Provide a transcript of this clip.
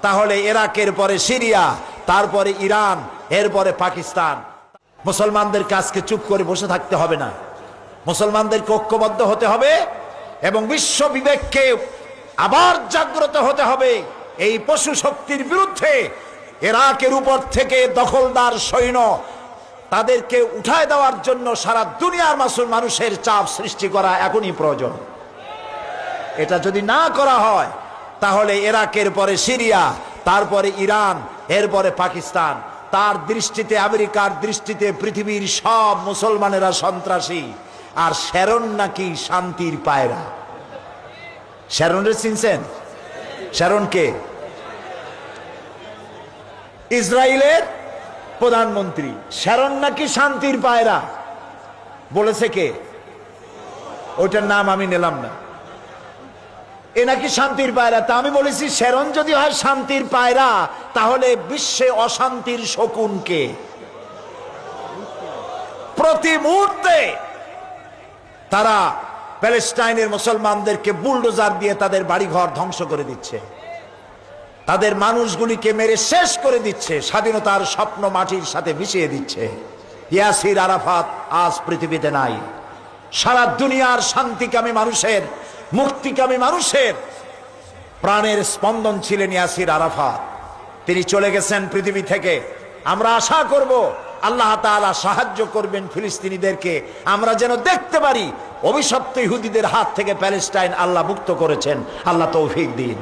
তাহলে ইরাকের পরে সিরিয়া, তারপরে ইরান, এরপরে পাকিস্তান। মুসলমানদেরকে আজকে চুপ করে বসে থাকতে হবে না, মুসলমানদেরকে ঐক্যবদ্ধ হতে হবে এবং বিশ্ব বিবেককে আবার জাগ্রত হতে হবে। এই পশু শক্তির বিরুদ্ধে ইরাকের উপর থেকে দখলদার সৈন্য তাদেরকে উঠায় দেওয়ার জন্য সারা দুনিয়ার মানুষের চাপ সৃষ্টি করা এখনই প্রয়োজন। এটা যদি না করা হয় তাহলে ইরাকের পরে সিরিয়া, তারপরে ইরান, এরপরে পাকিস্তান। তার দৃষ্টিতে, আমেরিকার দৃষ্টিতে পৃথিবীর সব মুসলমানেরা সন্ত্রাসী, আর শ্যারন নাকি শান্তির পায়রা। শ্যারনের চিনছেন? শ্যারনকে ইসরায়েলের প্রধানমন্ত্রী, শ্যারন নাকি শান্তির পায়রা বলেছে কে? ওইটার নাম আমি নিলাম না। এ নাকি শান্তির পায়রা। তা আমি বলেছি শ্যারন যদি হয় শান্তির পায়রা, তাহলে বিশ্বে অশান্তির শকুন কে? প্রতি মুহূর্তে তারা প্যালেস্টাইনের মুসলমানদেরকে বুলডোজার দিয়ে তাদের বাড়িঘর ধ্বংস করে দিচ্ছে, তাদের মানুষগুলিকে মেরে শেষ করে দিচ্ছে, স্বাধীনতার স্বপ্ন মাটির সাথে মিশিয়ে দিচ্ছে। ইয়াসির আরাফাত আজ পৃথিবীতে নাই। সারা দুনিয়ার শান্তিকামী মানুষের, মুক্তিকামী মানুষের প্রাণের স্পন্দন ছিলেন ইয়াসির আরাফাত। তিনি চলে গেছেন পৃথিবী থেকে। আমরা আশা করব আল্লাহ তাআলা সাহায্য করবেন ফিলিস্তিনিদেরকে, আমরা যেন দেখতে পারি অভিশপ্ত ইহুদিদের হাত থেকে প্যালেস্টাইন আল্লাহ মুক্ত করেছেন। আল্লাহ তৌফিক দিন।